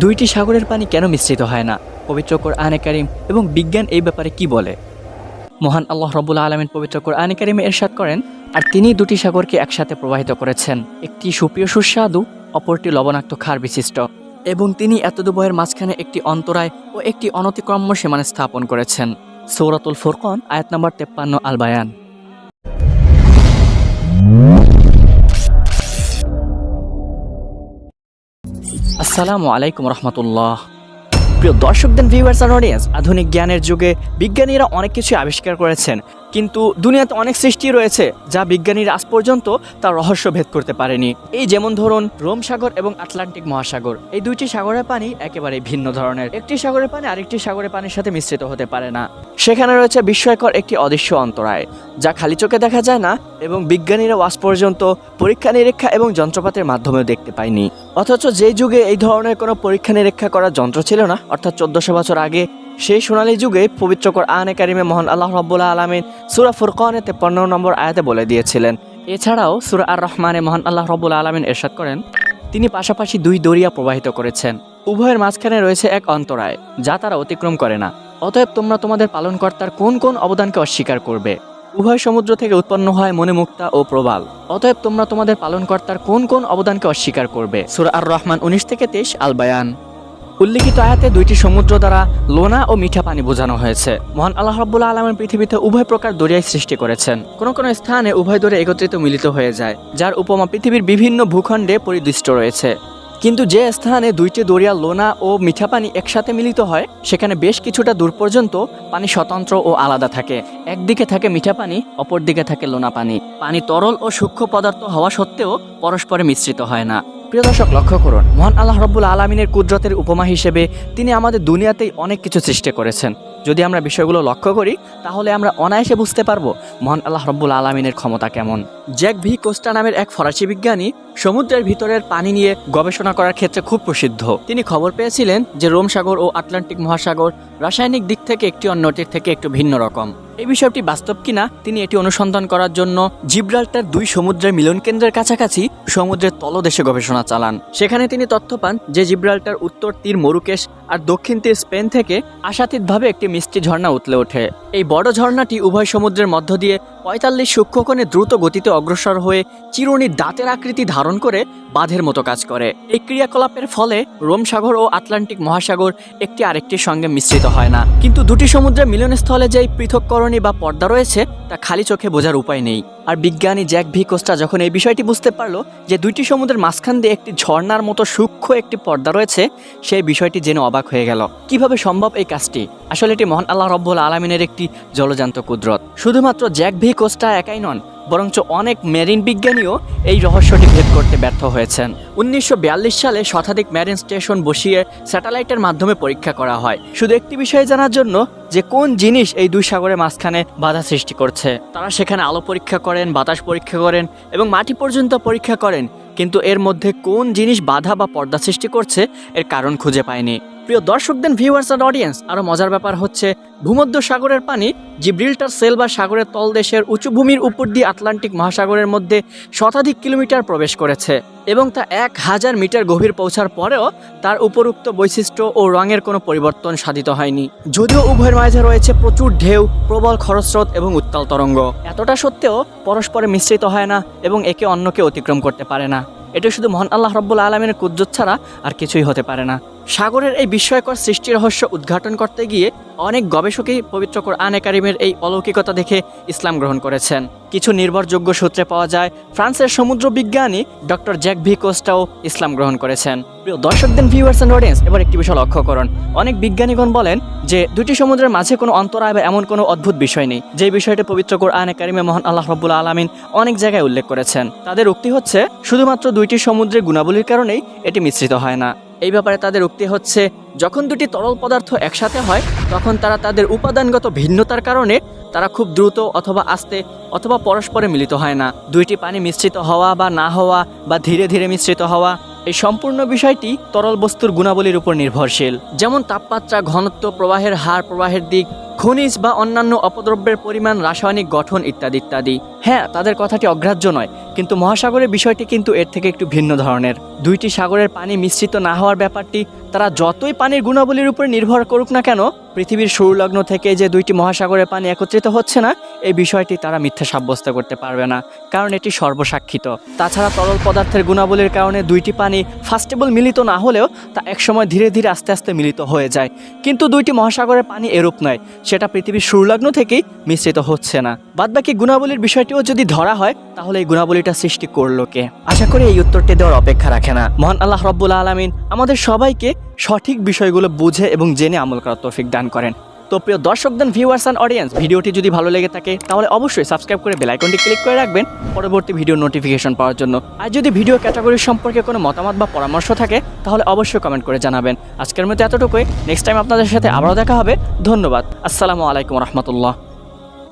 দুইটি সাগরের পানি কেন মিশ্রিত হয় না? পবিত্র কোরআনে কারীম এবং বিজ্ঞান এই ব্যাপারে কি বলে? মহান আল্লাহ রাব্বুল আলামিন পবিত্র কোরআনে কারীমে ইরশাদ করেন, আর তিনি দুটি সাগরকে একসাথে প্রবাহিত করেছেন, একটি সুপ্রিয় সুস্বাদু, অপরটি লবণাক্ত ক্ষার বিশিষ্ট, এবং তিনি এতদুভয়ের মাঝখানে একটি অন্তরায় ও একটি অনতিক্রম্য সীমানা স্থাপন করেছেন। সূরাতুল ফুরকান আয়াত নম্বর 53 আল বায়ান। আসসালামু আলাইকুম রহমতুল্লাহ। প্রিয় দর্শকদের, ভিউয়ার্স আর অডিয়েন্স, আধুনিক জ্ঞানের যুগে বিজ্ঞানীরা অনেক কিছু আবিষ্কার করেছেন, কিন্তু দুনিয়াতে অনেক সৃষ্টি রয়েছে যা বিজ্ঞানীরা আজ পর্যন্ত তার রহস্য ভেদ করতে পারেনি। এই যেমন ধরুন রোম সাগর এবং আটলান্টিক মহাসাগর, এই দুইটি সাগরের পানি একেবারে ভিন্ন ধরনের। একটি সাগরের পানি আরেকটি সাগরের পানির সাথে মিশ্রিত হতে পারে না। সেখানে রয়েছে বিস্ময়কর একটি অদৃশ্য অন্তরায়, যা খালি চোখে দেখা যায় না এবং বিজ্ঞানীরা আজ পর্যন্ত পরীক্ষা নিরীক্ষা এবং যন্ত্রপাতির মাধ্যমেও দেখতে পায়নি। অথচ যেই যুগে এই ধরনের কোনো পরীক্ষা নিরীক্ষা করার যন্ত্র ছিল না, অর্থাৎ 1400 বছর আগে, সেই সোনালী যুগে পবিত্র কোরআনে কারীমে মহান আল্লাহ রাব্বুল আলামিন সূরা ফুরকানে 53 নম্বর আয়াতে বলে দিয়েছিলেন। এছাড়াও সূরা আর রহমানে মহান আল্লাহ রাব্বুল আলামিন ইরশাদ করেন, তিনি পাশাপাশি দুই দরিয়া প্রবাহিত করেছেন, উভয়ের মাঝখানে রয়েছে এক অন্তরায় যা তারা অতিক্রম করে না। অতএব তোমরা তোমাদের পালনকর্তার কোন কোন অবদানকে অস্বীকার করবে? উভয় সমুদ্র থেকে উৎপন্ন হয় মণিমুক্তা ও প্রবাল। অতএব তোমরা তোমাদের পালনকর্তার কোন কোন অবদানকে অস্বীকার করবে? সূরা আর রহমান 19 থেকে 23 আল বায়ান। উল্লিখিত আয়াতে দুইটি সমুদ্র দ্বারা লোনা ও মিঠা পানি বোঝানো হয়েছে। মহান আল্লাহ রাব্বুল আলামিন পৃথিবীতে উভয় প্রকার দরিয়ায় সৃষ্টি করেছেন। কোন কোন স্থানে উভয় দরিয়া একত্রিত মিলিত হয়ে যায়, যার উপমা পৃথিবীর বিভিন্ন ভূখণ্ডে পরিদৃষ্ট রয়েছে। কিন্তু যে স্থানে দুইটি দরিয়া লোনা ও মিঠা পানি একসাথে মিলিত হয়, সেখানে বেশ কিছুটা দূর পর্যন্ত পানি স্বতন্ত্র ও আলাদা থাকে। একদিকে থাকে মিঠা পানি, অপর দিকে থাকে লোনা পানি। পানি তরল ও সূক্ষ্ম পদার্থ হওয়া সত্ত্বেও পরস্পরে মিশ্রিত হয় না। প্রিয় দর্শক, লক্ষ্য করুন, মহান আল্লাহ রাব্বুল আলামিনের কুদরতের উপমা হিসেবে তিনি আমাদের দুনিয়াতেই অনেক কিছু সৃষ্টি করেছেন। যদি আমরা বিষয়গুলো লক্ষ্য করি, তাহলে আমরা অনায়াসে বুঝতে পারবো মহান আল্লাহ রাব্বুল আলামিনের ক্ষমতা কেমন। জ্যাক ভি কোস্টা নামের এক ফরাসি বিজ্ঞানী সমুদ্রের ভিতরের পানি নিয়ে গবেষণা করার ক্ষেত্রে খুব প্রসিদ্ধ। তিনি খবর পেয়েছিলেন যে রোম সাগর ও আটলান্টিক মহাসাগর রাসায়নিক দিক থেকে একটি অন্যটির থেকে একটু ভিন্ন রকম। এই বিষয়টি বাস্তব কিনা তিনি এটি অনুসন্ধান করার জন্য জিব্রাল্টার দুই সমুদ্রের মিলন কেন্দ্রের কাছাকাছি সমুদ্রের তলদেশে গবেষণা চালান। সেখানে তিনি তথ্য পান যে জিব্রাল্টার উত্তর তীর মরুকেশ আর দক্ষিণ তীর স্পেন থেকে আশাতীতভাবে একটি মিষ্টি ঝর্ণা উতলে ওঠে। এই বড় ঝর্ণাটি উভয় সমুদ্রের মধ্য দিয়ে 45 সূক্ষ্মকোণে দ্রুত গতিতে অগ্রসর হয়ে চিরুনির দাঁতের আকৃতি ধারণ করে বাঁধের মতো কাজ করে। এই ক্রিয়াকলাপের ফলে রোম সাগর ও আটলান্টিক মহাসাগর একটি আরেকটির সঙ্গে মিশ্রিত হয় না। কিন্তু দুটি সমুদ্রের মিলনস্থলে যে পৃথককরণী বা পর্দা রয়েছে, তা খালি চোখে বোঝার উপায় নেই। আর বিজ্ঞানী জ্যাক ভি কোস্টা যখন এই বিষয়টি বুঝতে পারলো যে দুইটি সমুদ্রের মাঝখান দিয়ে একটি ঝর্ণার মতো সূক্ষ্ম একটি পর্দা রয়েছে, সেই বিষয়টি জেনে অবাক হয়ে গেল। কিভাবে সম্ভব এই কাজটি? আসলে এটি মহান আল্লাহ রাব্বুল আলামিনের একটি জলজান্ত কুদরত। শুধুমাত্র জ্যাক ভি কোস্টা একাই নন, বরঞ্চ অনেক মেরিন বিজ্ঞানীও এই রহস্যটি ভেদ করতে ব্যর্থ হয়েছেন। 1942 সালে শতাধিক মেরিন স্টেশন বসিয়ে স্যাটেলাইটের মাধ্যমে পরীক্ষা করা হয়, শুধু একটি বিষয় জানার জন্য যে কোন জিনিস এই দুই সাগরের মাঝখানে বাধা সৃষ্টি করছে। তারা সেখানে আলো পরীক্ষা করেন, বাতাস পরীক্ষা করেন এবং মাটি পর্যন্ত পরীক্ষা করেন, কিন্তু এর মধ্যে কোন জিনিস বাধা বা পর্দা সৃষ্টি করছে এর কারণ খুঁজে পায়নি। প্রিয় দর্শকদের, ভিউয়ার্স আর অডিয়েন্স, আরও মজার ব্যাপার হচ্ছে ভূমধ্য সাগরের পানি জিব্রাল্টার সেল বা সাগরের তলদেশের উঁচু ভূমির উপর দিয়ে আটলান্টিক মহাসাগরের মধ্যে শতাধিক কিলোমিটার প্রবেশ করেছে এবং তা 1000 মিটার গভীর পৌঁছার পরেও তার উপরোক্ত বৈশিষ্ট্য ও রঙের কোনো পরিবর্তন সাধিত হয়নি। যদিও উভয়ের মাঝে রয়েছে প্রচুর ঢেউ, প্রবল খরস্রোত এবং উত্তাল তরঙ্গ, এতটা সত্ত্বেও পরস্পরে মিশ্রিত হয় না এবং একে অন্যকে অতিক্রম করতে পারে না। এটা শুধু মহান আল্লাহ রাব্বুল আলামিনের কুদরত ছাড়া আর কিছুই হতে পারে না। সাগরের এই বিস্ময়কর সৃষ্টি রহস্য উদ্ঘাটন করতে গিয়ে অনেক গবেষকই পবিত্র কোরআনে কারীমের এই অলৌকিকতা দেখে ইসলাম গ্রহণ করেছেন। কিছু নির্ভরযোগ্য সূত্রে পাওয়া যায় ফ্রান্সের সমুদ্র বিজ্ঞানী ডক্টর জ্যাক ভি কোস্টাও ইসলাম গ্রহণ করেছেন। প্রিয় দর্শকদের, ভিউয়ার্স এন্ড অডিয়েন্স, এবার একটি বিষয় লক্ষ্য করুন। অনেক বিজ্ঞানীগণ বলেন যে দুটি সমুদ্রের মাঝে কোনো অন্তরায় বা এমন কোনো অদ্ভুত বিষয় নেই, যে বিষয়টি পবিত্র কোরআনে কারীমে মহান আল্লাহ রাব্বুল আলামিন অনেক জায়গায় উল্লেখ করেছেন। তাদের উক্তি হচ্ছে শুধুমাত্র দুইটি সমুদ্রের গুণাবলীর কারণেই এটি মিশ্রিত হয় না। এই ব্যাপারে তাদের উক্তি হচ্ছে, যখন দুটি তরল পদার্থ একসাথে হয়, তখন তারা তাদের উপাদানগত ভিন্নতার কারণে তারা খুব দ্রুত অথবা আস্তে অথবা পরস্পরে মিলিত হয় না। দুইটি পানি মিশ্রিত হওয়া বা না হওয়া বা ধীরে ধীরে মিশ্রিত হওয়া, এই সম্পূর্ণ বিষয়টি তরল বস্তুর গুণাবলীর উপর নির্ভরশীল। যেমন তাপমাত্রা, ঘনত্ব, প্রবাহের হার, প্রবাহের দিক, খনিজ বা অন্যান্য অপদ্রব্যের পরিমাণ, রাসায়নিক গঠন ইত্যাদি ইত্যাদি। হ্যাঁ, তাদের কথাটি অগ্রাহ্য নয়, কিন্তু মহাসাগরের বিষয়টি কিন্তু এর থেকে একটু ভিন্ন ধরনের। দুইটি সাগরের পানি মিশ্রিত না হওয়ার ব্যাপারটি, তারা যতই পানির গুণাবলীর উপর নির্ভর করুক না কেন, পৃথিবীর শুরুলগ্ন থেকে যে দুইটি মহাসাগরের পানি একত্রিত হচ্ছে না, এই বিষয়টি তারা মিথ্যা সাব্যস্ত করতে পারবে না, কারণ এটি সর্বসাক্ষিত। তাছাড়া তরল পদার্থের গুণাবলীর কারণে দুইটি পানি ফার্স্টেবল মিলিত না হলেও তা একসময় ধীরে ধীরে আস্তে আস্তে মিলিত হয়ে যায়। কিন্তু দুইটি মহাসাগরের পানি এরূপ নয়, সেটা পৃথিবীর শুরুলগ্ন থেকেই মিশ্রিত হচ্ছে না। বাদবাকি গুণাবলীর বিষয়টিও যদি ধরা হয়, তাহলে এই গুণাবলীটা সৃষ্টি করলো কে? আশা করি এই উত্তরটি দেওয়ার অপেক্ষা রাখে না। মহান আল্লাহ রব্বুল আলামিন আমাদের সবাইকে সঠিক বিষয়গুলো বুঝে এবং জেনে আমল করার তৌফিক দান করেন। তো প্রিয় দর্শকদের, ভিউয়ার্স অ্যান্ড অডিয়েন্স, ভিডিওটি যদি ভালো লেগে থাকে তাহলে অবশ্যই সাবস্ক্রাইব করে বেল আইকনটি ক্লিক করে রাখবেন পরবর্তী ভিডিও নোটিফিকেশন পাওয়ার জন্য। আর যদি ভিডিও ক্যাটাগরি সম্পর্কে কোনো মতামত বা পরামর্শ থাকে তাহলে অবশ্যই কমেন্ট করে জানাবেন। আজকের মতো এতটুকুই, নেক্সট টাইম আপনাদের সাথে আবারও দেখা হবে। ধন্যবাদ। আসসালামু আলাইকুম রহমতুল্লাহ।